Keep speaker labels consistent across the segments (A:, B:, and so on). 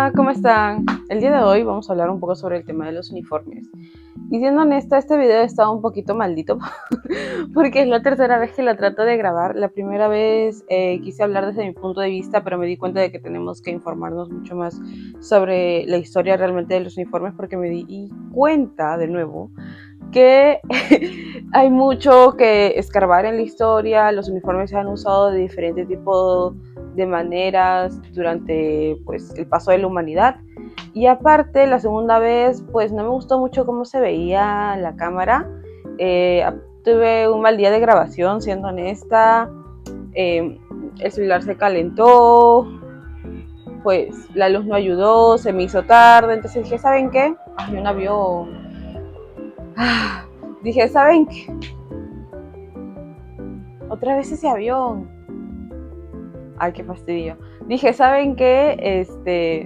A: Hola, ¿cómo están? El día de hoy vamos a hablar un poco sobre el tema de los uniformes. Y siendo honesta, este video está un poquito maldito porque es la tercera vez que la trato de grabar. La primera vez quise hablar desde mi punto de vista, pero me di cuenta de que tenemos que informarnos mucho más sobre la historia realmente de los uniformes, porque me di cuenta de nuevo que hay mucho que escarbar en la historia. Los uniformes se han usado de diferentes tipos de maneras durante pues el paso de la humanidad, y aparte la segunda vez pues no me gustó mucho cómo se veía la cámara. Tuve un mal día de grabación, siendo honesta. El celular se calentó, pues la luz no ayudó, se me hizo tarde, entonces dije, ¿saben qué? Hay un avión. Dije, ¿saben qué? Otra vez ese avión. Ay, qué fastidio. Dije, ¿saben qué?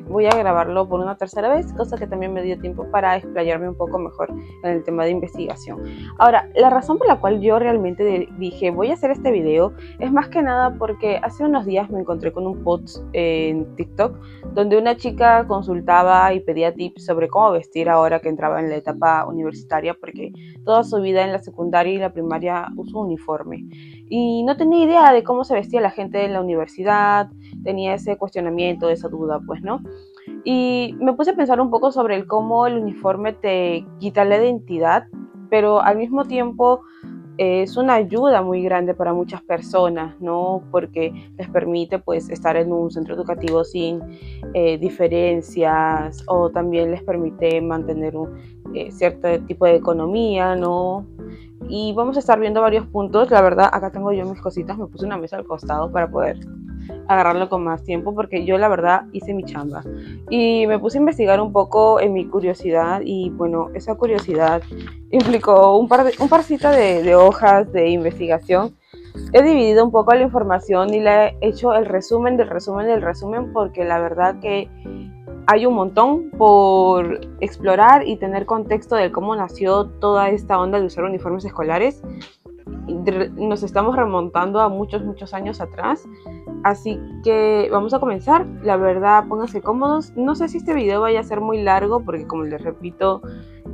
A: Voy a grabarlo por una tercera vez, cosa que también me dio tiempo para explayarme un poco mejor en el tema de investigación. Ahora, la razón por la cual yo realmente dije, voy a hacer este video, es más que nada porque hace unos días me encontré con un post en TikTok donde una chica consultaba y pedía tips sobre cómo vestir ahora que entraba en la etapa universitaria, porque toda su vida en la secundaria y la primaria usó uniforme. Y no tenía idea de cómo se vestía la gente en la universidad, tenía ese cuestionamiento, esa duda, pues, ¿no? Y me puse a pensar un poco sobre cómo el uniforme te quita la identidad, pero al mismo tiempo es una ayuda muy grande para muchas personas, ¿no? Porque les permite pues estar en un centro educativo sin diferencias, o también les permite mantener un cierto tipo de economía, ¿no? Y vamos a estar viendo varios puntos. La verdad, acá tengo yo mis cositas, me puse una mesa al costado para poder agarrarlo con más tiempo, porque yo la verdad hice mi chamba y me puse a investigar un poco en mi curiosidad. Y bueno, esa curiosidad implicó un parcito de hojas de investigación. He dividido un poco la información y le he hecho el resumen del resumen del resumen, porque la verdad que hay un montón por explorar y tener contexto de cómo nació toda esta onda de usar uniformes escolares. Nos estamos remontando a muchos años atrás, así que vamos a comenzar. La verdad, pónganse cómodos. No sé si este video vaya a ser muy largo, porque como les repito,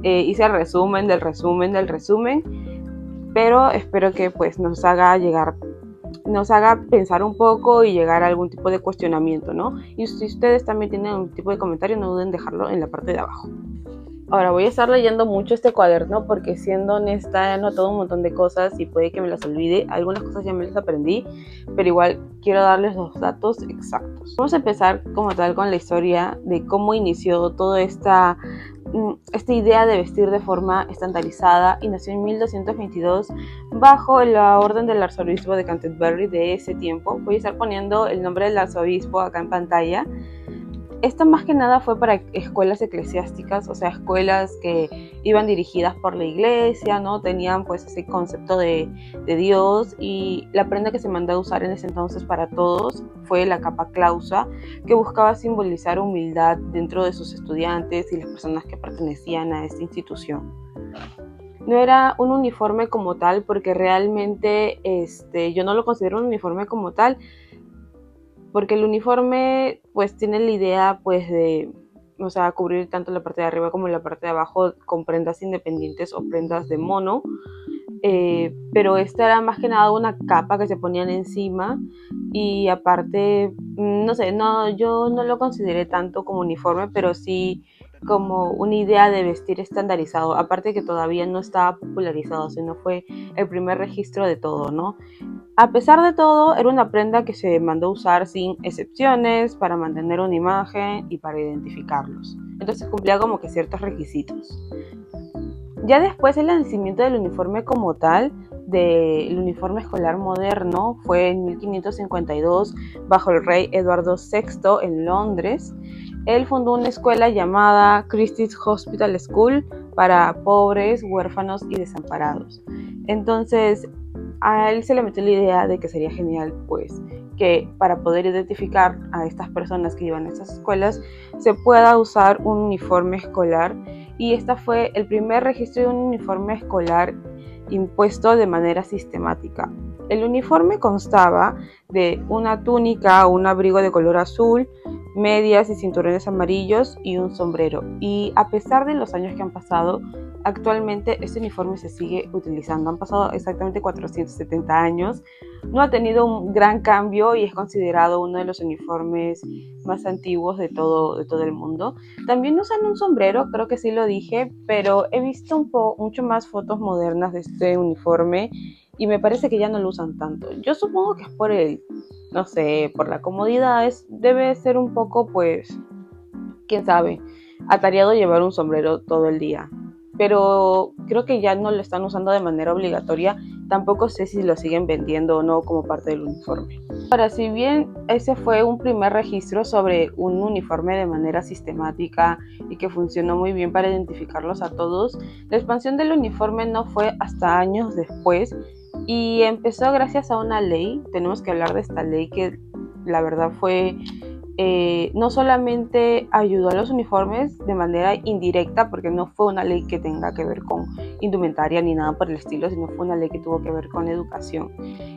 A: hice el resumen del resumen del resumen, pero espero que pues nos haga pensar un poco y llegar a algún tipo de cuestionamiento, ¿no? Y si ustedes también tienen algún tipo de comentario, no duden en dejarlo en la parte de abajo. Ahora voy a estar leyendo mucho este cuaderno porque, siendo honesta, he anotado un montón de cosas y puede que me las olvide. Algunas cosas ya me las aprendí, pero igual quiero darles los datos exactos. Vamos a empezar como tal con la historia de cómo inició toda esta idea de vestir de forma estandarizada, y nació en 1222 bajo la orden del arzobispo de Canterbury de ese tiempo. Voy a estar poniendo el nombre del arzobispo acá en pantalla. Esto más que nada fue para escuelas eclesiásticas, o sea, escuelas que iban dirigidas por la iglesia, ¿no? Tenían pues ese concepto de Dios, y la prenda que se mandó a usar en ese entonces para todos fue la capa clausa, que buscaba simbolizar humildad dentro de sus estudiantes y las personas que pertenecían a esta institución. No era un uniforme como tal, porque realmente yo no lo considero un uniforme como tal, porque el uniforme pues tiene la idea pues de, o sea, cubrir tanto la parte de arriba como la parte de abajo con prendas independientes o prendas de mono. Pero esta era más que nada una capa que se ponían encima, y aparte, no sé, yo no lo consideré tanto como uniforme, pero sí como una idea de vestir estandarizado, aparte que todavía no estaba popularizado, sino fue el primer registro de todo, ¿no? A pesar de todo, era una prenda que se mandó a usar sin excepciones, para mantener una imagen y para identificarlos. Entonces cumplía como que ciertos requisitos. Ya después, el nacimiento del uniforme como tal, del uniforme escolar moderno, fue en 1552 bajo el rey Eduardo VI en Londres. Él fundó una escuela llamada Christie's Hospital School para pobres, huérfanos y desamparados. Entonces, a él se le metió la idea de que sería genial, pues, que para poder identificar a estas personas que iban a estas escuelas, se pueda usar un uniforme escolar. Y este fue el primer registro de un uniforme escolar impuesto de manera sistemática. El uniforme constaba de una túnica o un abrigo de color azul, medias y cinturones amarillos y un sombrero. Y a pesar de los años que han pasado, actualmente este uniforme se sigue utilizando. Han pasado exactamente 470 años. No ha tenido un gran cambio y es considerado uno de los uniformes más antiguos de todo el mundo. También usan un sombrero, creo que sí lo dije, pero he visto mucho más fotos modernas de este uniforme y me parece que ya no lo usan tanto. Yo supongo que es por no sé, por la comodidad, debe ser un poco, pues, quién sabe, atareado llevar un sombrero todo el día. Pero creo que ya no lo están usando de manera obligatoria. Tampoco sé si lo siguen vendiendo o no como parte del uniforme. Ahora, si bien ese fue un primer registro sobre un uniforme de manera sistemática y que funcionó muy bien para identificarlos a todos, la expansión del uniforme no fue hasta años después y empezó gracias a una ley. Tenemos que hablar de esta ley que la verdad fue no solamente ayudó a los uniformes de manera indirecta, porque no fue una ley que tenga que ver con indumentaria ni nada por el estilo, sino fue una ley que tuvo que ver con educación.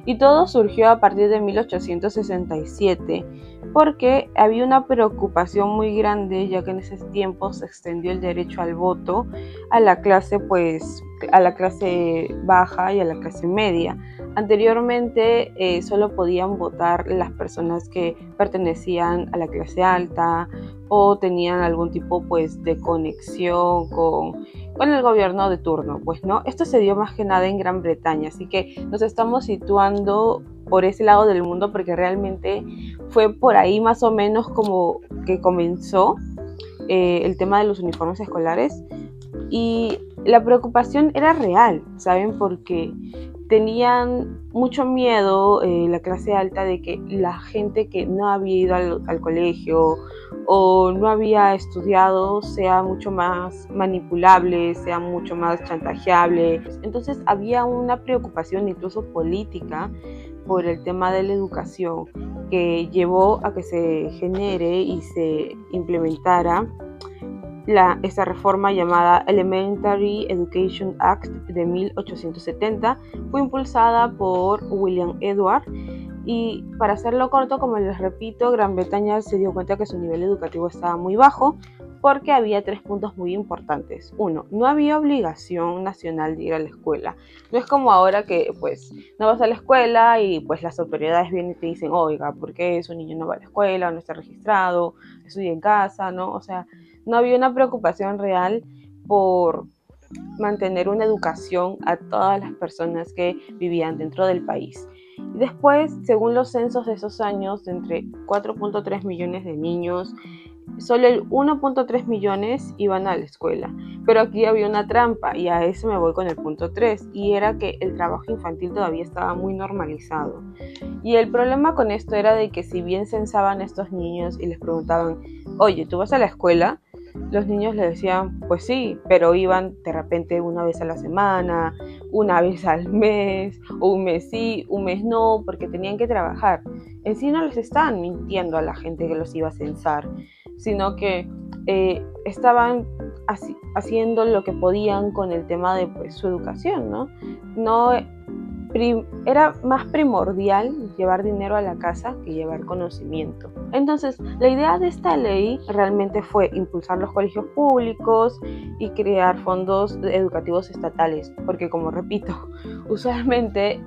A: Y todo surgió a partir de 1867, porque había una preocupación muy grande, ya que en ese tiempo se extendió el derecho al voto a la clase, pues, a la clase baja y a la clase media. Anteriormente solo podían votar las personas que pertenecían a la clase alta o tenían algún tipo, pues, de conexión con el gobierno de turno, pues, ¿no? Esto se dio más que nada en Gran Bretaña, así que nos estamos situando por ese lado del mundo porque realmente fue por ahí más o menos como que comenzó el tema de los uniformes escolares. Y la preocupación era real, ¿saben? Porque tenían mucho miedo la clase alta de que la gente que no había ido al colegio o no había estudiado sea mucho más manipulable, sea mucho más chantajeable. Entonces había una preocupación incluso política por el tema de la educación que llevó a que se genere y se implementara esta reforma llamada Elementary Education Act de 1870 fue impulsada por William Edward y, para hacerlo corto, como les repito, Gran Bretaña se dio cuenta que su nivel educativo estaba muy bajo porque había 3 puntos muy importantes. Uno, no había obligación nacional de ir a la escuela. No es como ahora que pues no vas a la escuela y pues las autoridades vienen y te dicen, oiga, ¿por qué su niño no va a la escuela, no está registrado, estudia en casa, ¿no? O sea, no había una preocupación real por mantener una educación a todas las personas que vivían dentro del país. Y después, según los censos de esos años, de entre 4.3 millones de niños, solo el 1.3 millones iban a la escuela. Pero aquí había una trampa y a eso me voy con el punto 3, y era que el trabajo infantil todavía estaba muy normalizado. Y el problema con esto era de que si bien censaban a estos niños y les preguntaban, oye, ¿tú vas a la escuela? Los niños le decían, pues sí, pero iban de repente una vez a la semana, una vez al mes, o un mes sí, un mes no, porque tenían que trabajar. En sí no les estaban mintiendo a la gente que los iba a censar, sino que estaban haciendo lo que podían con el tema de pues, su educación, ¿no? No era más primordial llevar dinero a la casa que llevar conocimiento. Entonces, la idea de esta ley realmente fue impulsar los colegios públicos y crear fondos educativos estatales, porque como repito, usualmente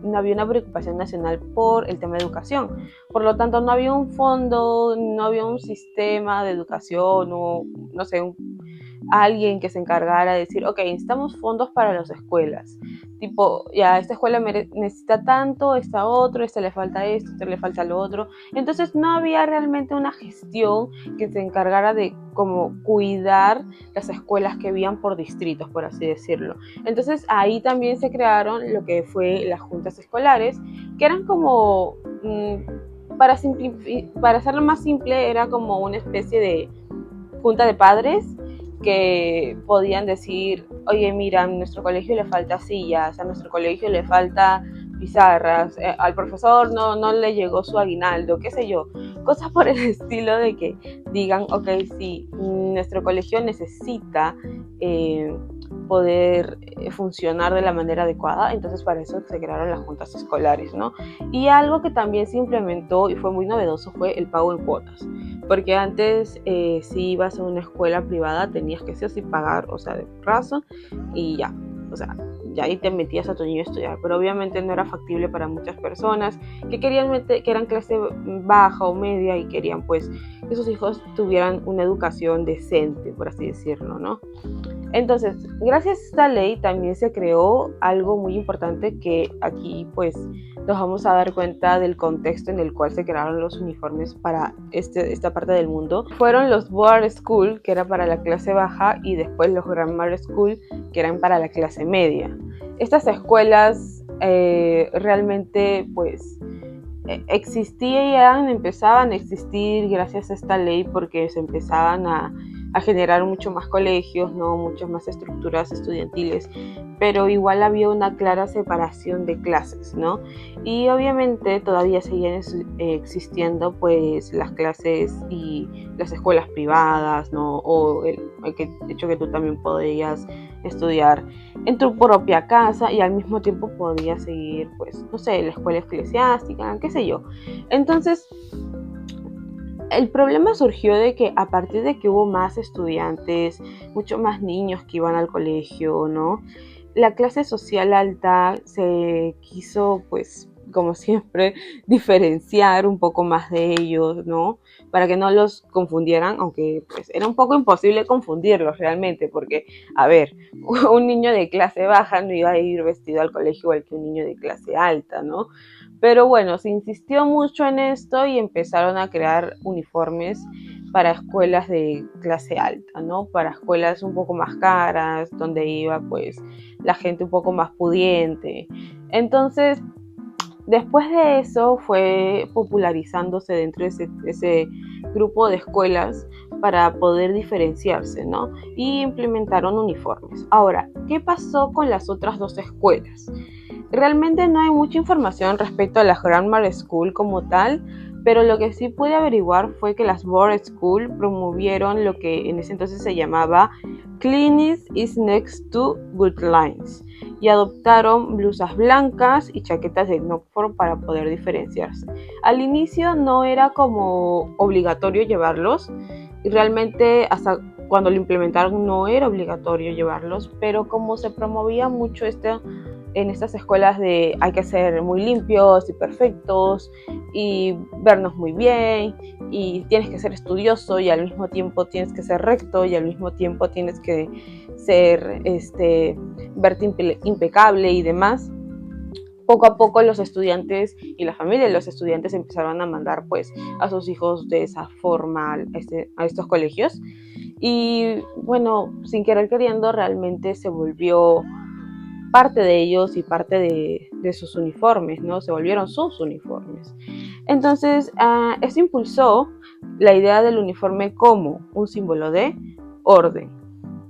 A: no había una preocupación nacional por el tema de educación. Por lo tanto, no había un fondo, no había un sistema de educación o, no sé, alguien que se encargara de decir, ok, necesitamos fondos para las escuelas. Tipo, ya, esta escuela necesita tanto, esta otro, esta le falta esto, esta le falta lo otro. Entonces no había realmente una gestión que se encargara de como cuidar las escuelas que habían por distritos, por así decirlo. Entonces ahí también se crearon lo que fue las juntas escolares, que eran como, para hacerlo más simple, era como una especie de junta de padres que podían decir, oye, mira, a nuestro colegio le falta sillas, a nuestro colegio le falta pizarras, al profesor no le llegó su aguinaldo, qué sé yo, cosas por el estilo de que digan, ok, sí, nuestro colegio necesita poder funcionar de la manera adecuada. Entonces para eso se crearon las juntas escolares, ¿no? Y algo que también se implementó y fue muy novedoso fue el pago en cuotas, porque antes si ibas a una escuela privada tenías que sí o sí pagar, o sea, de raso, y ya, o sea, ya ahí te metías a tu niño a estudiar, pero obviamente no era factible para muchas personas que querían que eran clase baja o media y querían pues que sus hijos tuvieran una educación decente, por así decirlo, ¿no? Entonces, gracias a esta ley también se creó algo muy importante que aquí pues nos vamos a dar cuenta del contexto en el cual se crearon los uniformes para esta parte del mundo. Fueron los board school, que era para la clase baja, y después los grammar school, que eran para la clase media. Estas escuelas realmente pues empezaban a existir gracias a esta ley porque se empezaban a generar mucho más colegios, ¿no? Muchas más estructuras estudiantiles, pero igual había una clara separación de clases, ¿no? Y obviamente todavía seguían existiendo pues las clases y las escuelas privadas, ¿no? O el hecho que tú también podías estudiar en tu propia casa y al mismo tiempo podías seguir, pues, no sé, la escuela eclesiástica, qué sé yo. Entonces, el problema surgió de que a partir de que hubo más estudiantes, mucho más niños que iban al colegio, ¿no? La clase social alta se quiso, pues, como siempre, diferenciar un poco más de ellos, ¿no? Para que no los confundieran, aunque pues era un poco imposible confundirlos realmente, porque, a ver, un niño de clase baja no iba a ir vestido al colegio igual que un niño de clase alta, ¿no? Pero bueno, se insistió mucho en esto y empezaron a crear uniformes para escuelas de clase alta, ¿no? Para escuelas un poco más caras, donde iba pues la gente un poco más pudiente. Entonces, después de eso fue popularizándose dentro de ese grupo de escuelas para poder diferenciarse, ¿no? Y implementaron uniformes. Ahora, ¿qué pasó con las otras dos escuelas? Realmente no hay mucha información respecto a la Grammar School como tal, pero lo que sí pude averiguar fue que las Board School promovieron lo que en ese entonces se llamaba Cleanliness is next to good lines y adoptaron blusas blancas y chaquetas de Oxford para poder diferenciarse. Al inicio no era como obligatorio llevarlos y realmente hasta cuando lo implementaron no era obligatorio llevarlos, pero como se promovía mucho en estas escuelas de hay que ser muy limpios y perfectos y vernos muy bien y tienes que ser estudioso y al mismo tiempo tienes que ser recto y al mismo tiempo tienes que ser verte impecable y demás. Poco a poco los estudiantes y la familia de los estudiantes empezaron a mandar pues a sus hijos de esa forma a estos colegios y bueno, sin querer queriendo realmente se volvió parte de ellos y parte de sus uniformes, ¿no? Se volvieron sus uniformes. Entonces, eso impulsó la idea del uniforme como un símbolo de orden,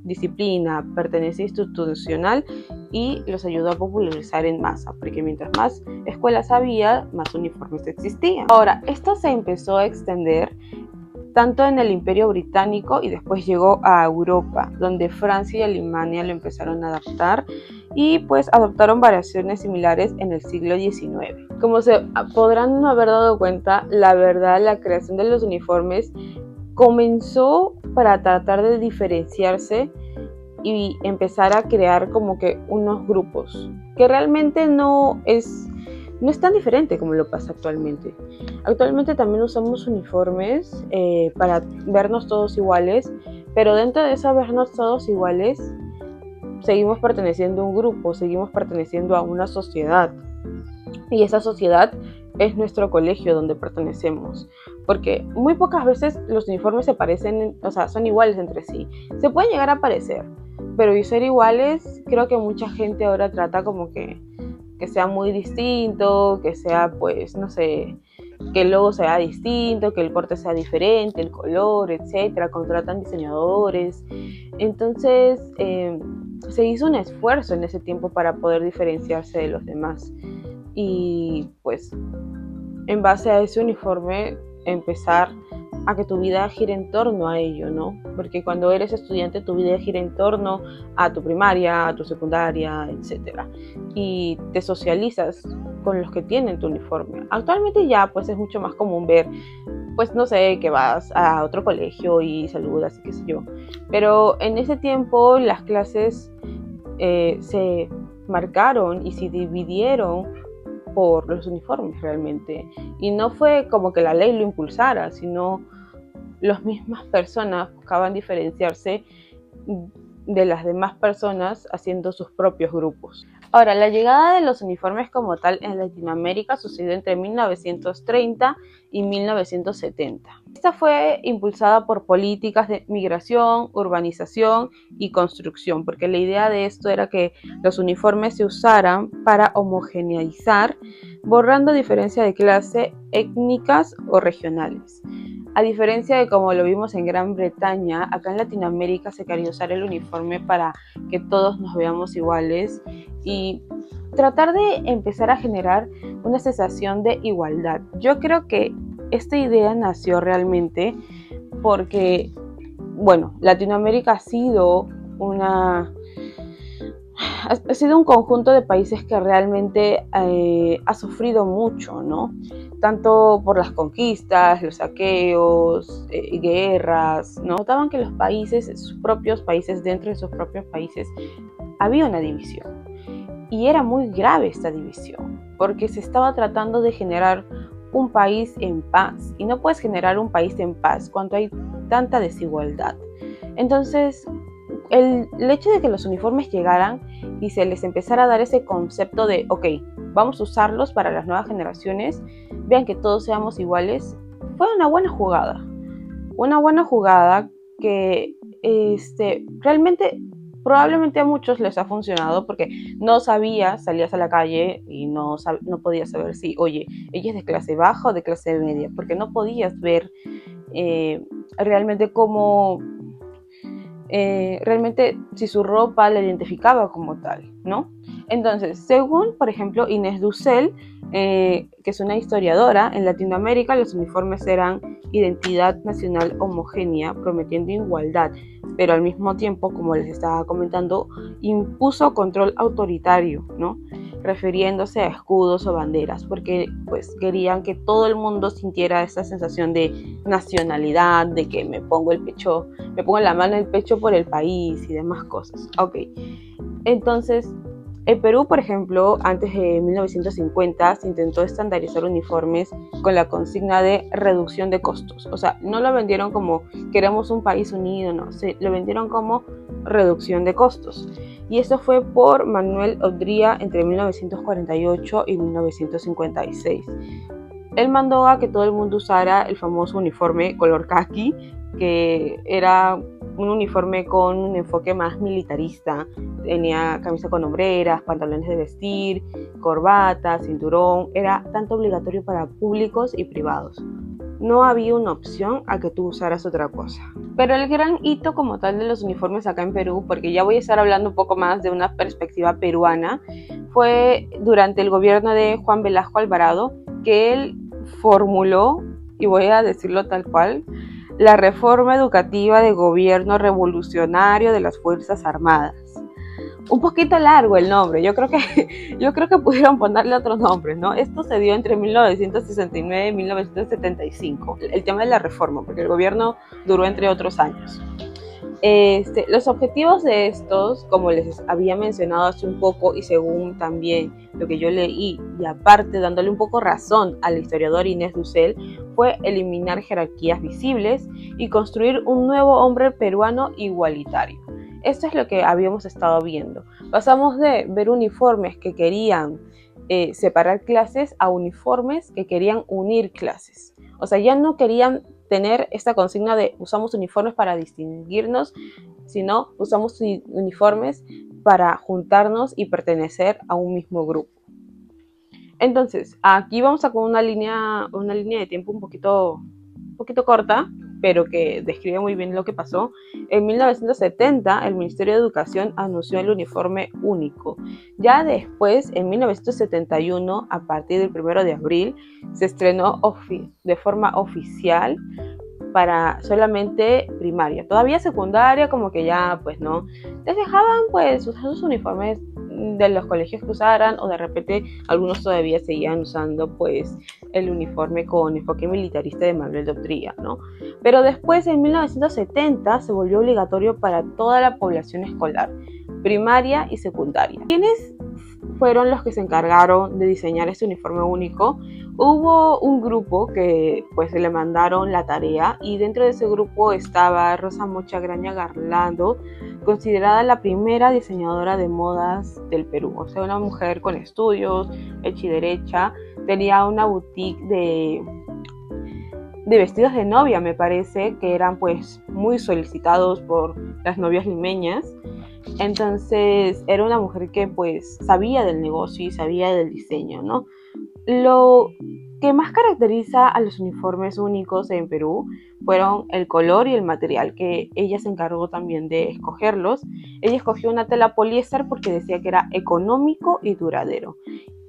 A: disciplina, pertenencia institucional y los ayudó a popularizar en masa, porque mientras más escuelas había, más uniformes existían. Ahora, esto se empezó a extender tanto en el Imperio Británico y después llegó a Europa, donde Francia y Alemania lo empezaron a adaptar y pues adoptaron variaciones similares en el siglo XIX. Como se podrán no haber dado cuenta, la verdad, la creación de los uniformes comenzó para tratar de diferenciarse y empezar a crear como que unos grupos, que realmente no es tan diferente como lo pasa actualmente. Actualmente también usamos uniformes para vernos todos iguales, pero dentro de eso vernos todos iguales, seguimos perteneciendo a un grupo, seguimos perteneciendo a una sociedad. Y esa sociedad es nuestro colegio donde pertenecemos. Porque muy pocas veces los uniformes se parecen, o sea, son iguales entre sí. Se pueden llegar a parecer, pero y ser iguales, creo que mucha gente ahora trata como que sea muy distinto, que sea pues, no sé, que el logo sea distinto, que el corte sea diferente, el color, etcétera. Contratan diseñadores. Entonces, se hizo un esfuerzo en ese tiempo para poder diferenciarse de los demás. Y pues, en base a ese uniforme, empezar a que tu vida gire en torno a ello, ¿no? Porque cuando eres estudiante tu vida gira en torno a tu primaria, a tu secundaria, etcétera, y te socializas con los que tienen tu uniforme. Actualmente ya pues es mucho más común ver, pues no sé, que vas a otro colegio y saludas y qué sé yo, pero en ese tiempo las clases se marcaron y se dividieron por los uniformes realmente, y no fue como que la ley lo impulsara, sino las mismas personas buscaban diferenciarse de las demás personas haciendo sus propios grupos. Ahora, la llegada de los uniformes como tal en Latinoamérica sucedió entre 1930 y 1970. Esta fue impulsada por políticas de migración, urbanización y construcción, porque la idea de esto era que los uniformes se usaran para homogeneizar, borrando diferencia de clase, étnicas o regionales. A diferencia de como lo vimos en Gran Bretaña, acá en Latinoamérica se quería usar el uniforme para que todos nos veamos iguales y tratar de empezar a generar una sensación de igualdad. Yo creo que esta idea nació realmente porque, bueno, Latinoamérica ha sido un conjunto de países que realmente ha sufrido mucho, ¿no? Tanto por las conquistas, los saqueos, guerras, ¿no? Notaban que los países, sus propios países, dentro de sus propios países, había una división. Y era muy grave esta división, porque se estaba tratando de generar un país en paz. Y no puedes generar un país en paz cuando hay tanta desigualdad. Entonces, el hecho de que los uniformes llegaran y se les empezara a dar ese concepto de, ok, vamos a usarlos para las nuevas generaciones, vean que todos seamos iguales, fue una buena jugada. Una buena jugada que realmente probablemente a muchos les ha funcionado porque no sabías, salías a la calle y no podías saber si, oye, ella es de clase baja o de clase media, porque no podías ver realmente cómo realmente si su ropa la identificaba como tal, ¿no? Entonces, según, por ejemplo, Inés Dussel, que es una historiadora, en Latinoamérica los uniformes eran identidad nacional homogénea, prometiendo igualdad, pero al mismo tiempo, como les estaba comentando, impuso control autoritario, ¿no? Refiriéndose a escudos o banderas, porque pues querían que todo el mundo sintiera esa sensación de nacionalidad, de que me pongo la mano en el pecho por el país y demás cosas. Ok, entonces en Perú, por ejemplo, antes de 1950 se intentó estandarizar uniformes con la consigna de reducción de costos. O sea, no lo vendieron como queremos un país unido, no, lo vendieron como reducción de costos. Y eso fue por Manuel Odría entre 1948 y 1956. Él mandó a que todo el mundo usara el famoso uniforme color caqui, que era un uniforme con un enfoque más militarista. Tenía camisa con hombreras, pantalones de vestir, corbata, cinturón. Era tanto obligatorio para públicos y privados. No había una opción a que tú usaras otra cosa. Pero el gran hito como tal de los uniformes acá en Perú, porque ya voy a estar hablando un poco más de una perspectiva peruana, fue durante el gobierno de Juan Velasco Alvarado, que él formuló, y voy a decirlo tal cual, la reforma educativa de gobierno revolucionario de las Fuerzas Armadas. Un poquito largo el nombre, yo creo que pudieron ponerle otros nombres, ¿no? Esto se dio entre 1969 y 1975, el tema de la reforma, porque el gobierno duró entre otros años. Los objetivos de estos, como les había mencionado hace un poco y según también lo que yo leí, y aparte dándole un poco razón al historiador Inés Dussel, fue eliminar jerarquías visibles y construir un nuevo hombre peruano igualitario. Esto es lo que habíamos estado viendo. Pasamos de ver uniformes que querían separar clases a uniformes que querían unir clases. O sea, ya no querían tener esta consigna de usamos uniformes para distinguirnos, sino usamos uniformes para juntarnos y pertenecer a un mismo grupo. Entonces, aquí vamos a con una línea de tiempo un poquito corta, pero que describe muy bien lo que pasó. En 1970, el Ministerio de Educación anunció el uniforme único. Ya después, en 1971, a partir del 1 de abril, se estrenó de forma oficial para solamente primaria. Todavía secundaria como que ya pues no, les dejaban pues usar sus uniformes de los colegios que usaran, o de repente algunos todavía seguían usando pues el uniforme con enfoque militarista de Manuel Doctría, ¿no? Pero después en 1970 se volvió obligatorio para toda la población escolar, primaria y secundaria. ¿Quiénes fueron los que se encargaron de diseñar este uniforme único? Hubo un grupo que pues le mandaron la tarea, y dentro de ese grupo estaba Rosa Mocha Graña Garlando, considerada la primera diseñadora de modas del Perú. O sea, una mujer con estudios, hecha y derecha. Tenía una boutique de vestidos de novia, me parece, que eran pues muy solicitados por las novias limeñas. Entonces era una mujer que pues sabía del negocio y sabía del diseño, ¿no? Lo que más caracteriza a los uniformes únicos en Perú fueron el color y el material, que ella se encargó también de escogerlos. Ella escogió una tela poliéster porque decía que era económico y duradero,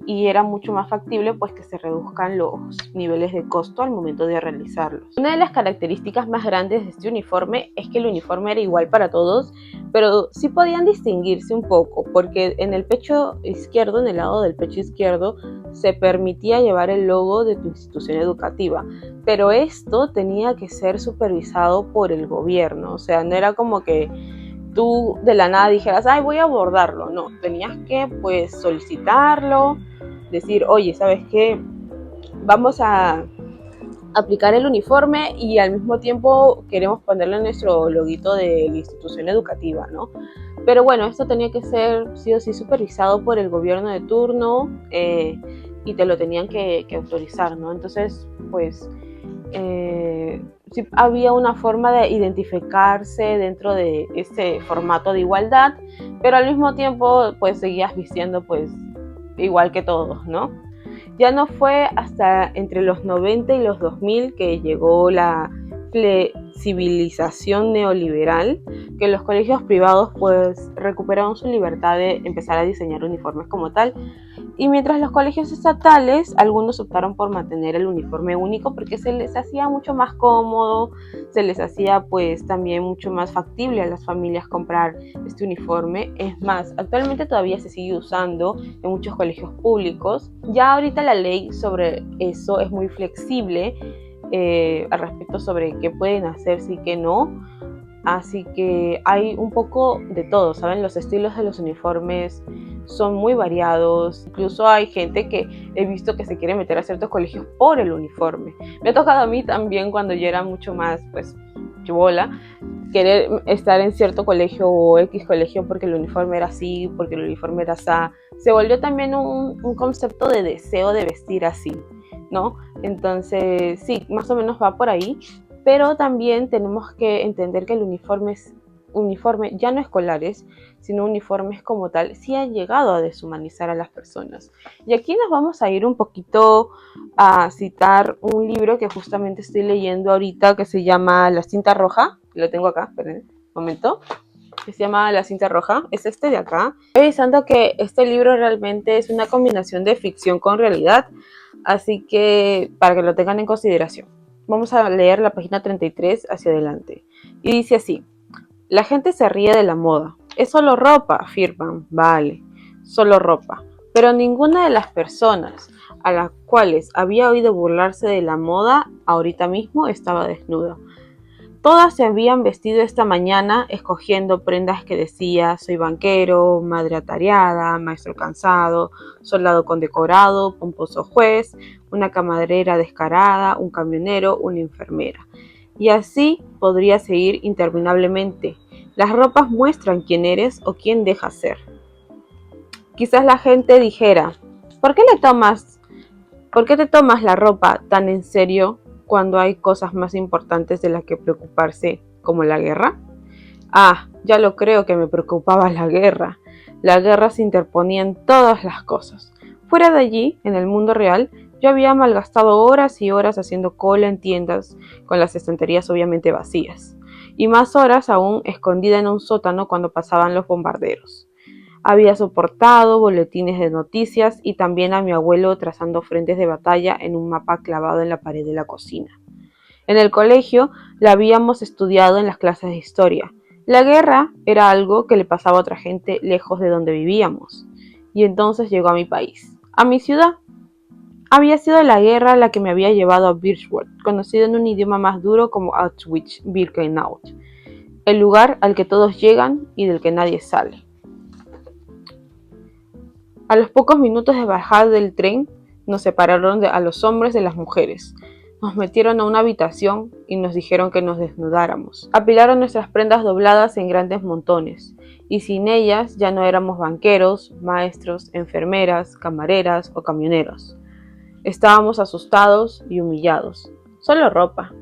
A: y era mucho más factible pues que se reduzcan los niveles de costo al momento de realizarlos. Una de las características más grandes de este uniforme es que el uniforme era igual para todos, pero sí podían distinguirse un poco, porque en el pecho izquierdo, en el lado del pecho izquierdo, se permitía llevar el logo de tu institución educativa, pero esto tenía que ser supervisado por el gobierno. O sea, no era como que tú de la nada dijeras, ay, voy a bordarlo. No, tenías que pues solicitarlo, decir, oye, ¿sabes qué? Vamos a aplicar el uniforme y al mismo tiempo queremos ponerle nuestro loguito de la institución educativa, ¿no? Pero bueno, esto tenía que ser sí o sí supervisado por el gobierno de turno, y te lo tenían que autorizar, ¿no? Entonces, pues sí había una forma de identificarse dentro de ese formato de igualdad, pero al mismo tiempo pues seguías vistiendo pues igual que todos, ¿no? Ya no fue hasta entre los 90 y los 2000 que llegó la flexibilización neoliberal, que los colegios privados pues recuperaron su libertad de empezar a diseñar uniformes como tal. Y mientras los colegios estatales, algunos optaron por mantener el uniforme único porque se les hacía mucho más cómodo, se les hacía pues también mucho más factible a las familias comprar este uniforme. Es más, actualmente todavía se sigue usando en muchos colegios públicos. Ya ahorita la ley sobre eso es muy flexible al respecto sobre qué pueden hacerse y qué no. Así que hay un poco de todo, ¿saben? Los estilos de los uniformes son muy variados. Incluso hay gente que he visto que se quiere meter a ciertos colegios por el uniforme. Me ha tocado a mí también, cuando yo era mucho más, pues, chibola, querer estar en cierto colegio o X colegio porque el uniforme era así, porque el uniforme era así. Se volvió también un concepto de deseo de vestir así, ¿no? Entonces, sí, más o menos va por ahí. Pero también tenemos que entender que el uniforme ya no escolares, sino uniformes como tal, sí han llegado a deshumanizar a las personas. Y aquí nos vamos a ir un poquito a citar un libro que justamente estoy leyendo ahorita, que se llama La Cinta Roja. Lo tengo acá, esperen un momento. Que se llama La Cinta Roja, es este de acá. Estoy pensando que este libro realmente es una combinación de ficción con realidad, así que para que lo tengan en consideración. Vamos a leer la página 33 hacia adelante. Y dice así: la gente se ríe de la moda. Es solo ropa, afirman. Vale, solo ropa. Pero ninguna de las personas a las cuales había oído burlarse de la moda ahorita mismo estaba desnuda. Todas se habían vestido esta mañana escogiendo prendas que decía: soy banquero, madre atareada, maestro cansado, soldado condecorado, pomposo juez, una camarera descarada, un camionero, una enfermera. Y así podría seguir interminablemente. Las ropas muestran quién eres o quién dejas ser. Quizás la gente dijera: ¿por qué te tomas la ropa tan en serio cuando hay cosas más importantes de las que preocuparse, como la guerra? Ah, ya lo creo que me preocupaba la guerra. La guerra se interponía en todas las cosas. Fuera de allí, en el mundo real, yo había malgastado horas y horas haciendo cola en tiendas, con las estanterías obviamente vacías, y más horas aún escondida en un sótano cuando pasaban los bombarderos. Había soportado boletines de noticias y también a mi abuelo trazando frentes de batalla en un mapa clavado en la pared de la cocina. En el colegio la habíamos estudiado en las clases de historia. La guerra era algo que le pasaba a otra gente lejos de donde vivíamos. Y entonces llegó a mi país, a mi ciudad. Había sido la guerra la que me había llevado a Birchwood, conocido en un idioma más duro como Auschwitz-Birkenau, el lugar al que todos llegan y del que nadie sale. A los pocos minutos de bajar del tren, nos separaron a los hombres de las mujeres. Nos metieron a una habitación y nos dijeron que nos desnudáramos. Apilaron nuestras prendas dobladas en grandes montones, y sin ellas ya no éramos banqueros, maestros, enfermeras, camareras o camioneros. Estábamos asustados y humillados. Solo ropa.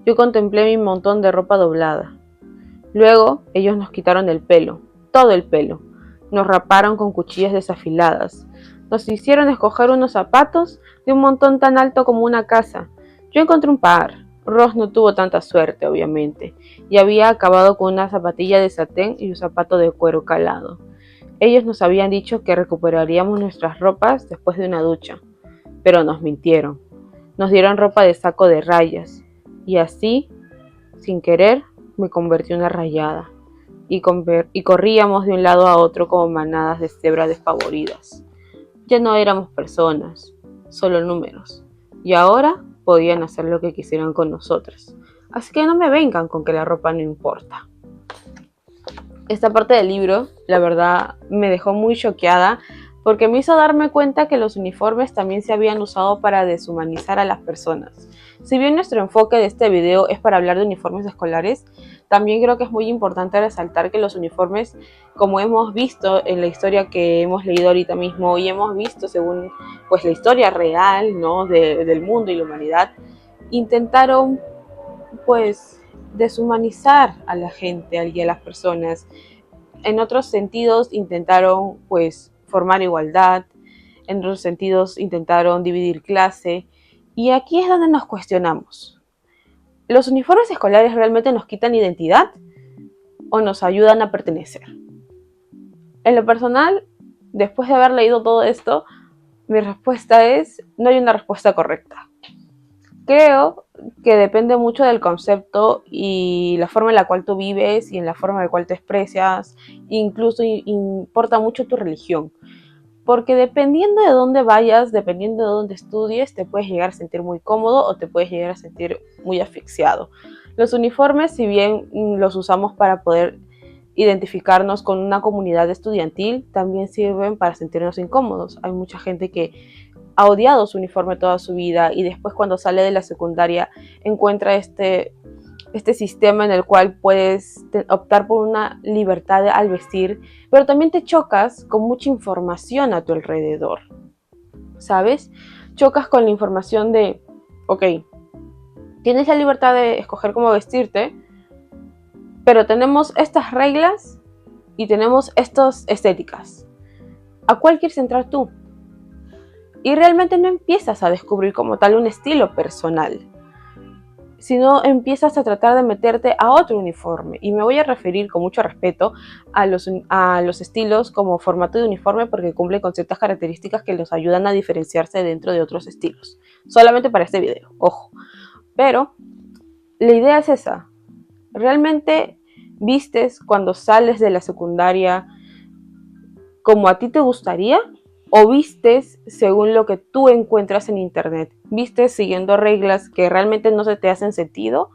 A: Yo contemplé mi montón de ropa doblada. Luego ellos nos quitaron el pelo, todo el pelo. Nos raparon con cuchillas desafiladas. Nos hicieron escoger unos zapatos de un montón tan alto como una casa. Yo encontré un par. Ross no tuvo tanta suerte, obviamente, y había acabado con una zapatilla de satén y un zapato de cuero calado. Ellos nos habían dicho que recuperaríamos nuestras ropas después de una ducha, pero nos mintieron. Nos dieron ropa de saco de rayas, y así, sin querer, me convertí en una rayada. Y corríamos de un lado a otro como manadas de cebras despavoridas. Ya no éramos personas, solo números, y ahora podían hacer lo que quisieran con nosotras. Así que no me vengan con que la ropa no importa. Esta parte del libro, la verdad, me dejó muy choqueada porque me hizo darme cuenta que los uniformes también se habían usado para deshumanizar a las personas. Si bien nuestro enfoque de este video es para hablar de uniformes escolares, también creo que es muy importante resaltar que los uniformes, como hemos visto en la historia que hemos leído ahorita mismo y hemos visto según pues la historia real, ¿no? del mundo y la humanidad, intentaron pues deshumanizar a la gente y a las personas. En otros sentidos intentaron pues formar igualdad, en otros sentidos intentaron dividir clase, y aquí es donde nos cuestionamos. ¿Los uniformes escolares realmente nos quitan identidad o nos ayudan a pertenecer? En lo personal, después de haber leído todo esto, mi respuesta es: no hay una respuesta correcta. Creo que depende mucho del concepto y la forma en la cual tú vives y en la forma en la cual te expresas. Incluso importa mucho tu religión, porque dependiendo de dónde vayas, dependiendo de dónde estudies, te puedes llegar a sentir muy cómodo o te puedes llegar a sentir muy asfixiado. Los uniformes, si bien los usamos para poder identificarnos con una comunidad estudiantil, también sirven para sentirnos incómodos. Hay mucha gente que ha odiado su uniforme toda su vida y después, cuando sale de la secundaria, encuentra este sistema en el cual puedes optar por una libertad al vestir, pero también te chocas con mucha información a tu alrededor, ¿sabes? Chocas con la información de, ok, tienes la libertad de escoger cómo vestirte, pero tenemos estas reglas y tenemos estas estéticas. ¿A cuál quieres entrar tú? Y realmente no empiezas a descubrir como tal un estilo personal, sino empiezas a tratar de meterte a otro uniforme. Y me voy a referir con mucho respeto a los estilos como formato de uniforme, porque cumplen con ciertas características que los ayudan a diferenciarse dentro de otros estilos. Solamente para este video, ojo. Pero la idea es esa. ¿Realmente vistes cuando sales de la secundaria como a ti te gustaría? ¿O vistes según lo que tú encuentras en internet? ¿Vistes siguiendo reglas que realmente no se te hacen sentido?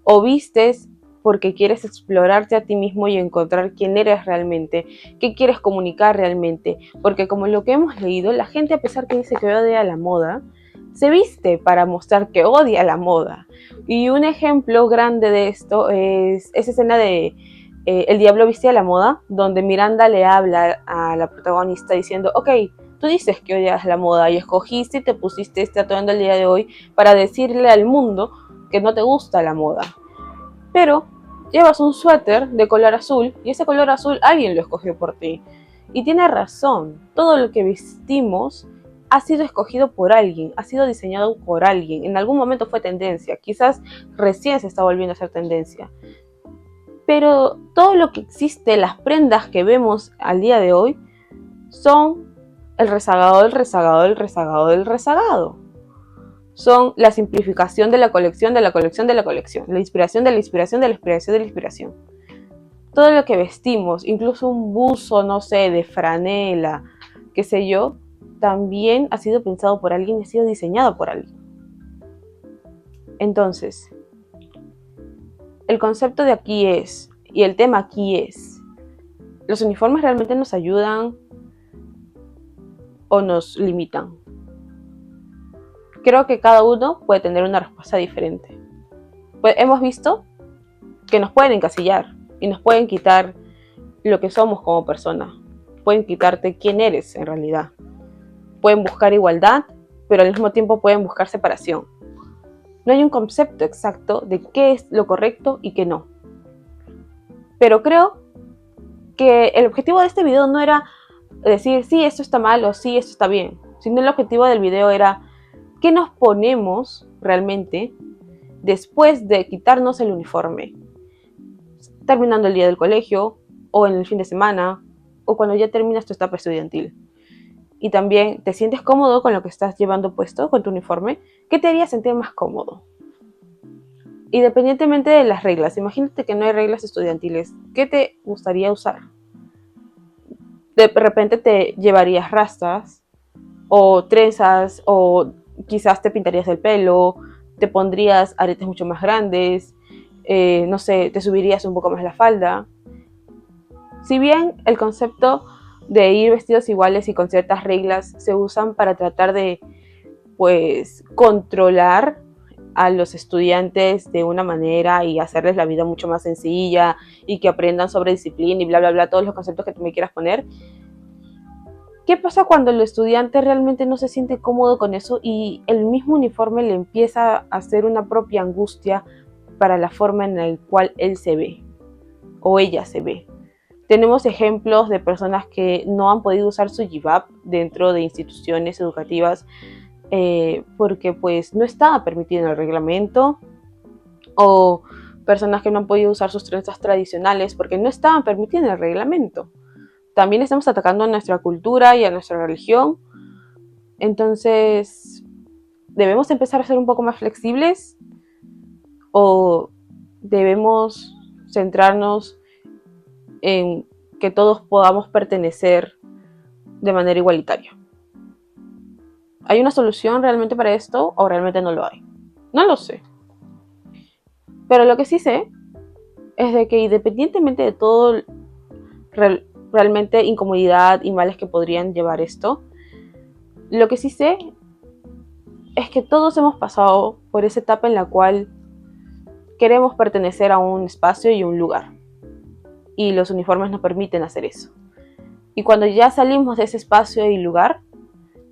A: ¿O vistes porque quieres explorarte a ti mismo y encontrar quién eres realmente? ¿Qué quieres comunicar realmente? Porque como lo que hemos leído, la gente, a pesar que dice que odia la moda, se viste para mostrar que odia la moda. Y un ejemplo grande de esto es esa escena de El diablo viste a la moda, donde Miranda le habla a la protagonista diciendo: ok, tú dices que odias la moda y escogiste y te pusiste este atuendo el día de hoy para decirle al mundo que no te gusta la moda, pero llevas un suéter de color azul y ese color azul alguien lo escogió por ti. Y tiene razón, todo lo que vestimos ha sido escogido por alguien, ha sido diseñado por alguien. En algún momento fue tendencia, quizás recién se está volviendo a ser tendencia. Pero todo lo que existe, las prendas que vemos al día de hoy, son el rezagado del rezagado del rezagado del rezagado. son la simplificación de la colección, de la colección, de la colección, la inspiración de la inspiración, de la inspiración, de la inspiración. Todo lo que vestimos, incluso un buzo, no sé, de franela, qué sé yo, también ha sido pensado por alguien y ha sido diseñado por alguien. Entonces, el concepto de aquí es, y el tema aquí es, ¿los uniformes realmente nos ayudan o nos limitan? Creo que cada uno puede tener una respuesta diferente. Pues hemos visto que nos pueden encasillar y nos pueden quitar lo que somos como persona. Pueden quitarte quién eres en realidad. Pueden buscar igualdad, pero al mismo tiempo pueden buscar separación. No hay un concepto exacto de qué es lo correcto y qué no. Pero creo que el objetivo de este video no era decir sí, esto está mal o sí, esto está bien, sino el objetivo del video era qué nos ponemos realmente después de quitarnos el uniforme, terminando el día del colegio o en el fin de semana o cuando ya terminas tu etapa estudiantil. Y también te sientes cómodo con lo que estás llevando puesto, con tu uniforme. ¿Qué te haría sentir más cómodo? Independientemente de las reglas, imagínate que no hay reglas estudiantiles, ¿qué te gustaría usar? De repente te llevarías rastas o trenzas o quizás te pintarías el pelo, te pondrías aretes mucho más grandes, no sé, te subirías un poco más la falda. Si bien el concepto de ir vestidos iguales y con ciertas reglas se usan para tratar de, pues, controlar a los estudiantes de una manera y hacerles la vida mucho más sencilla y que aprendan sobre disciplina y bla, bla, bla, todos los conceptos que tú me quieras poner. ¿Qué pasa cuando el estudiante realmente no se siente cómodo con eso y el mismo uniforme le empieza a hacer una propia angustia para la forma en la cual él se ve o ella se ve? Tenemos ejemplos de personas que no han podido usar su hijab dentro de instituciones educativas porque pues no estaba permitido en el reglamento, o personas que no han podido usar sus trenzas tradicionales porque no estaban permitidas en el reglamento. También estamos atacando a nuestra cultura y a nuestra religión. Entonces, ¿debemos empezar a ser un poco más flexibles o debemos centrarnos en que todos podamos pertenecer de manera igualitaria? ¿Hay una solución realmente para esto o realmente no lo hay? No lo sé. Pero lo que sí sé es de que independientemente de todo realmente incomodidad y males que podrían llevar esto, lo que sí sé es que todos hemos pasado por esa etapa en la cual queremos pertenecer a un espacio y un lugar. Y los uniformes nos permiten hacer eso. Y cuando ya salimos de ese espacio y lugar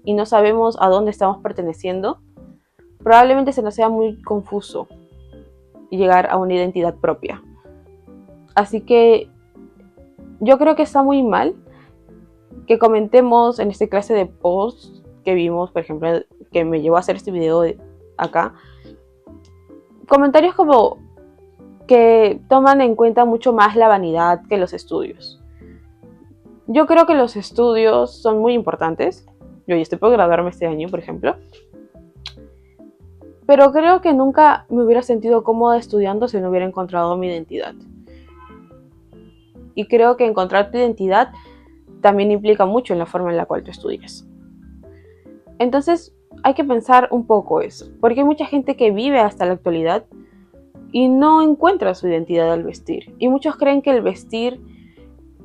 A: y no sabemos a dónde estamos perteneciendo, probablemente se nos sea muy confuso llegar a una identidad propia. Así que yo creo que está muy mal que comentemos en esta clase de posts que vimos, por ejemplo, que me llevó a hacer este video acá, comentarios como que toman en cuenta mucho más la vanidad que los estudios. Yo creo que los estudios son muy importantes. Yo ya estoy por graduarme este año, por ejemplo. Pero creo que nunca me hubiera sentido cómoda estudiando si no hubiera encontrado mi identidad. Y creo que encontrar tu identidad también implica mucho en la forma en la cual tú estudias. Entonces hay que pensar un poco eso, porque hay mucha gente que vive hasta la actualidad y no encuentra su identidad al vestir. Y muchos creen que el vestir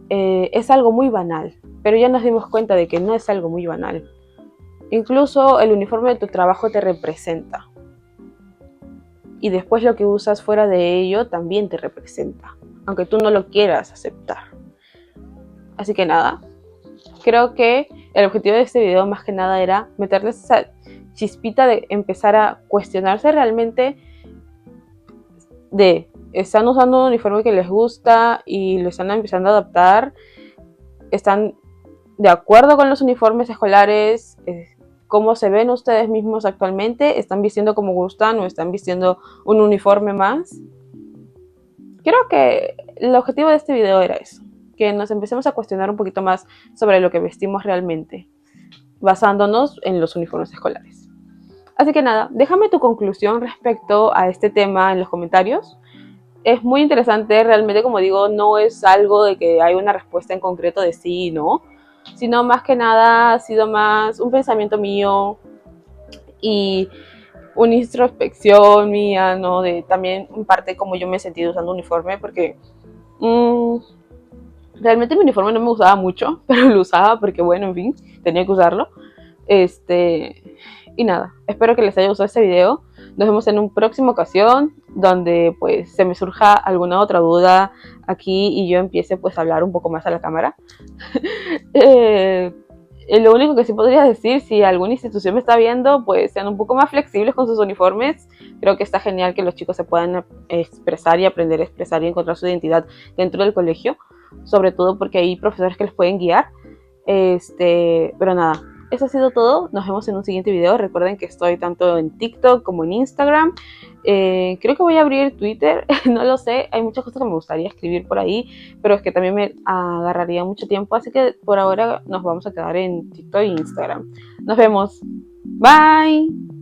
A: es algo muy banal, pero ya nos dimos cuenta de que no es algo muy banal. Incluso el uniforme de tu trabajo te representa. Y después lo que usas fuera de ello también te representa, aunque tú no lo quieras aceptar. Así que nada, creo que el objetivo de este video más que nada era meterles esa chispita de empezar a cuestionarse realmente de están usando un uniforme que les gusta y lo están empezando a adaptar, están de acuerdo con los uniformes escolares, cómo se ven ustedes mismos actualmente, están vistiendo como gustan o están vistiendo un uniforme más. Creo que el objetivo de este video era eso, que nos empecemos a cuestionar un poquito más sobre lo que vestimos realmente, basándonos en los uniformes escolares. Así que nada, déjame tu conclusión respecto a este tema en los comentarios. Es muy interesante, realmente como digo, no es algo de que hay una respuesta en concreto de sí y no, sino más que nada ha sido más un pensamiento mío y una introspección mía, ¿no? De también en parte como yo me he sentido usando uniforme, porque mmm, realmente mi uniforme no me gustaba mucho, pero lo usaba porque bueno, en fin, tenía que usarlo. Y nada, espero que les haya gustado este video. Nos vemos en una próxima ocasión donde pues se me surja alguna otra duda aquí y yo empiece pues a hablar un poco más a la cámara. Lo único que sí podría decir, si alguna institución me está viendo, pues sean un poco más flexibles con sus uniformes. Creo que está genial que los chicos se puedan expresar y aprender a expresar y encontrar su identidad dentro del colegio, sobre todo porque hay profesores que les pueden guiar. Pero nada, eso ha sido todo. Nos vemos en un siguiente video. Recuerden que estoy tanto en TikTok como en Instagram. Creo que voy a abrir Twitter, no lo sé. Hay muchas cosas que me gustaría escribir por ahí, pero es que también me agarraría mucho tiempo. Así que por ahora nos vamos a quedar en TikTok e Instagram. Nos vemos. Bye.